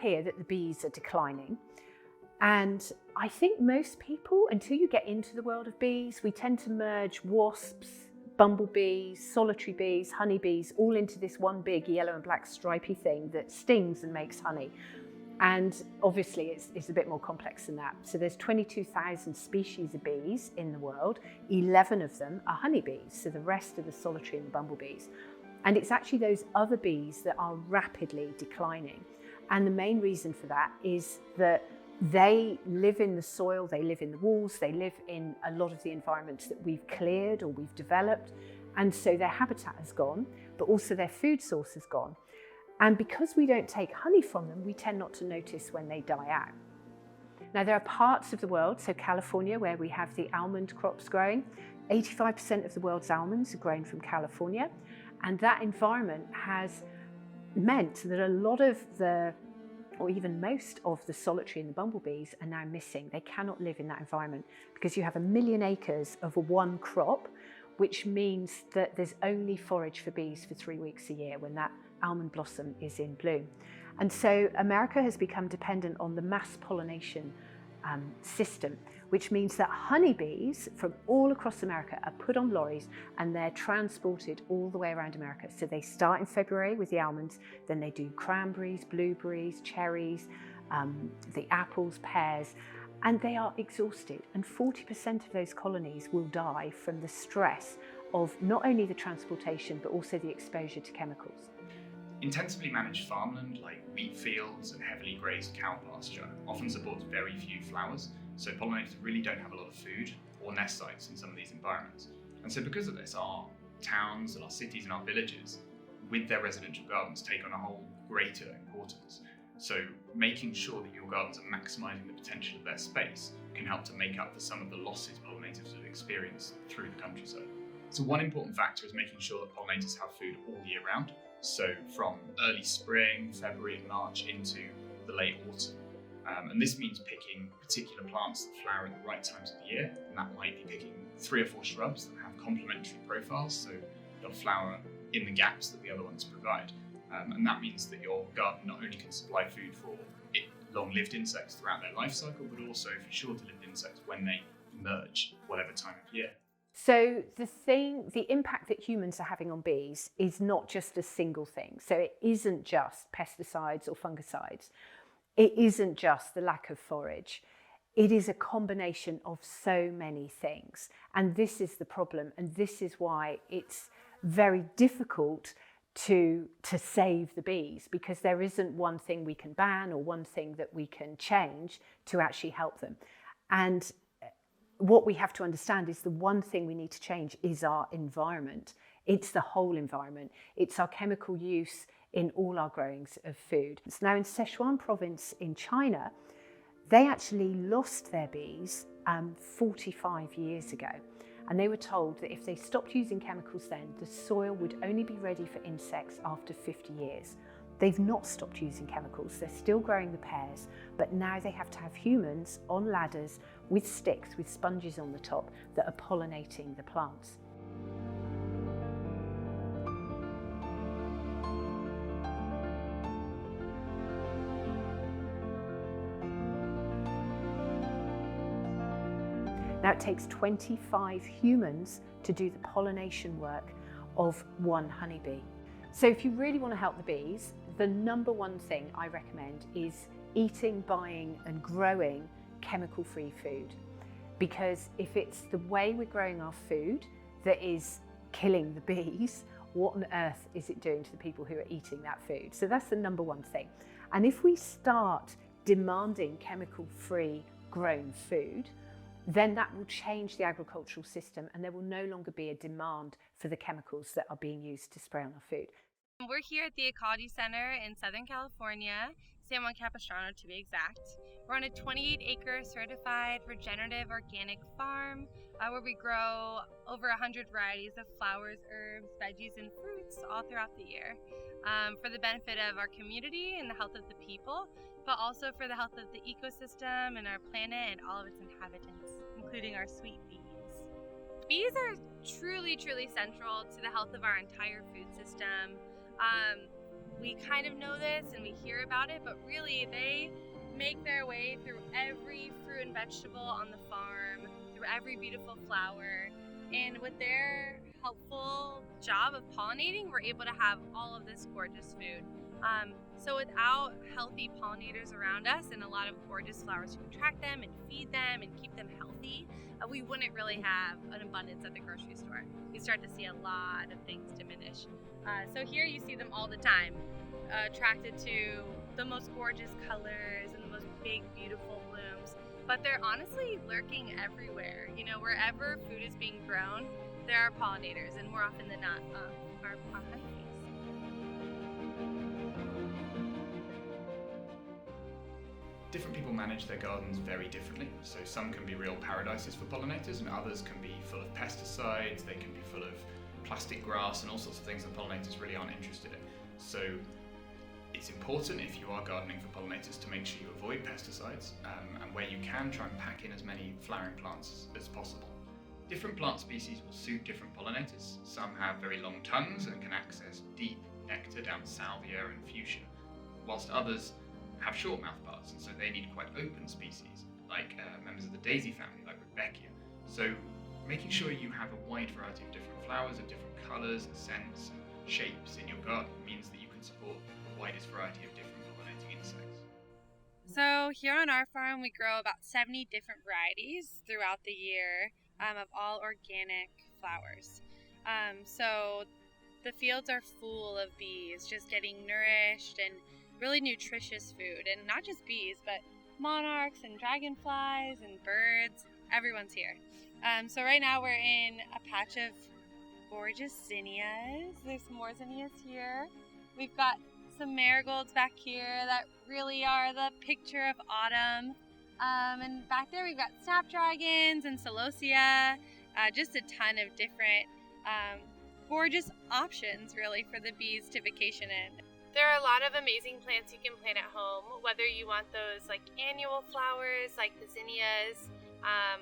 hear that the bees are declining. And I think most people, until you get into the world of bees, we tend to merge wasps, bumblebees, solitary bees, honeybees, all into this one big yellow and black stripy thing that stings and makes honey. And obviously it's a bit more complex than that. So there's 22,000 species of bees in the world. 11 of them are honeybees, so the rest are the solitary and the bumblebees. And it's actually those other bees that are rapidly declining. And the main reason for that is that they live in the soil, they live in the walls, they live in a lot of the environments that we've cleared or we've developed. And so their habitat has gone, but also their food source has gone. And because we don't take honey from them, we tend not to notice when they die out. Now, there are parts of the world, so California, where we have the almond crops growing. 85% of the world's almonds are grown from California. And that environment has meant that a lot of or even most of the solitary and the bumblebees are now missing. They cannot live in that environment because you have 1 million acres of one crop, which means that there's only forage for bees for 3 weeks a year when that almond blossom is in bloom. And so America has become dependent on the mass pollination system, which means that honeybees from all across America are put on lorries and they're transported all the way around America. So they start in February with the almonds, then they do cranberries, blueberries, cherries, the apples, pears, and they are exhausted. And 40% of those colonies will die from the stress of not only the transportation, but also the exposure to chemicals. Intensively managed farmland like wheat fields and heavily grazed cow pasture often supports very few flowers, so pollinators really don't have a lot of food or nest sites in some of these environments. And so because of this, our towns and our cities and our villages with their residential gardens take on a whole greater importance. So making sure that your gardens are maximising the potential of their space can help to make up for some of the losses pollinators have experienced through the countryside. So one important factor is making sure that pollinators have food all year round. So from early spring, February and March into the late autumn. And this means picking particular plants that flower at the right times of the year. And that might be picking 3 or 4 shrubs that have complementary profiles, so they'll flower in the gaps that the other ones provide. And that means that your garden not only can supply food for long-lived insects throughout their life cycle, but also for shorter-lived insects when they emerge, whatever time of year. So the impact that humans are having on bees is not just a single thing. So it isn't just pesticides or fungicides. It isn't just the lack of forage. It is a combination of so many things. And this is the problem. And this is why it's very difficult to save the bees, because there isn't one thing we can ban or one thing that we can change to actually help them. And what we have to understand is the one thing we need to change is our environment. It's the whole environment. It's our chemical use in all our growings of food. So now in Sichuan province in China, they actually lost their bees 45 years ago. And they were told that if they stopped using chemicals then, the soil would only be ready for insects after 50 years. They've not stopped using chemicals, they're still growing the pears, but now they have to have humans on ladders with sticks with sponges on the top that are pollinating the plants. Now it takes 25 humans to do the pollination work of one honeybee. So if you really want to help the bees, the number one thing I recommend is eating, buying and growing chemical-free food. Because if it's the way we're growing our food that is killing the bees, what on earth is it doing to the people who are eating that food? So that's the number one thing. And if we start demanding chemical-free grown food, then that will change the agricultural system and there will no longer be a demand for the chemicals that are being used to spray on our food. We're here at the Ecology Center in Southern California, San Juan Capistrano to be exact. We're on a 28-acre certified regenerative organic farm where we grow over 100 varieties of flowers, herbs, veggies, and fruits all throughout the year for the benefit of our community and the health of the people, but also for the health of the ecosystem and our planet and all of its inhabitants, including our sweet bees. Bees are truly, truly central to the health of our entire food system. we kind of know this and we hear about it, but really they make their way through every fruit and vegetable on the farm, through every beautiful flower. And with their helpful job of pollinating, we're able to have all of this gorgeous food. So without healthy pollinators around us and a lot of gorgeous flowers to attract them and feed them and keep them healthy, we wouldn't really have an abundance at the grocery store. We start to see a lot of things diminish. So here you see them all the time, attracted to the most gorgeous colors and the most big, beautiful blooms. But they're honestly lurking everywhere. You know, wherever food is being grown, there are pollinators, and more often than not, our honeybees. Different people manage their gardens very differently. So some can be real paradises for pollinators, and others can be full of pesticides, they can be full of plastic grass and all sorts of things that pollinators really aren't interested in. So it's important, if you are gardening for pollinators, to make sure you avoid pesticides, and where you can, try and pack in as many flowering plants as possible. Different plant species will suit different pollinators. Some have very long tongues and can access deep nectar down salvia and fuchsia, whilst others have short mouth parts, and so they need quite open species, like members of the daisy family, like Rudbeckia. So making sure you have a wide variety of different flowers of different colours and scents and shapes in your garden means that you can support the widest variety of different pollinating insects. So here on our farm, we grow about 70 different varieties throughout the year of all organic flowers. So the fields are full of bees, just getting nourished and really nutritious food. And not just bees, but monarchs and dragonflies and birds. Everyone's here. So right now we're in a patch of gorgeous zinnias. There's more zinnias here. We've got some marigolds back here that really are the picture of autumn. And back there we've got snapdragons and celosia, just a ton of different gorgeous options really for the bees to vacation in. There are a lot of amazing plants you can plant at home, whether you want those like annual flowers like the zinnias,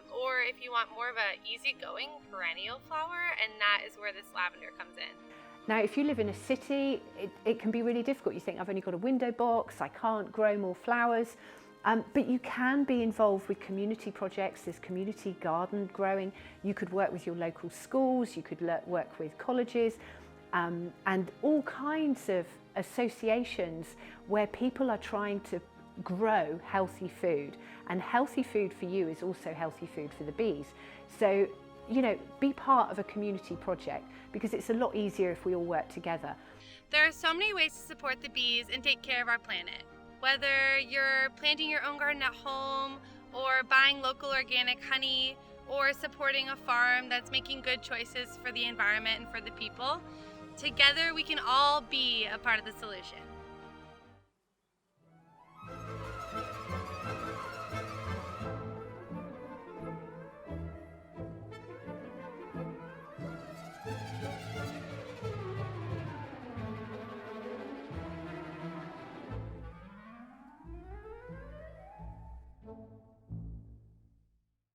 or if you want more of a easygoing perennial flower, and that is where this lavender comes in. Now, if you live in a city, it can be really difficult. You think, I've only got a window box, I can't grow more flowers. But you can be involved with community projects. There's community garden growing. You could work with your local schools, you could work with colleges, and all kinds of associations where people are trying to grow healthy food. And healthy food for you is also healthy food for the bees. So, you know, be part of a community project, because it's a lot easier if we all work together. There are so many ways to support the bees and take care of our planet. Whether you're planting your own garden at home, or buying local organic honey, or supporting a farm that's making good choices for the environment and for the people, together we can all be a part of the solution.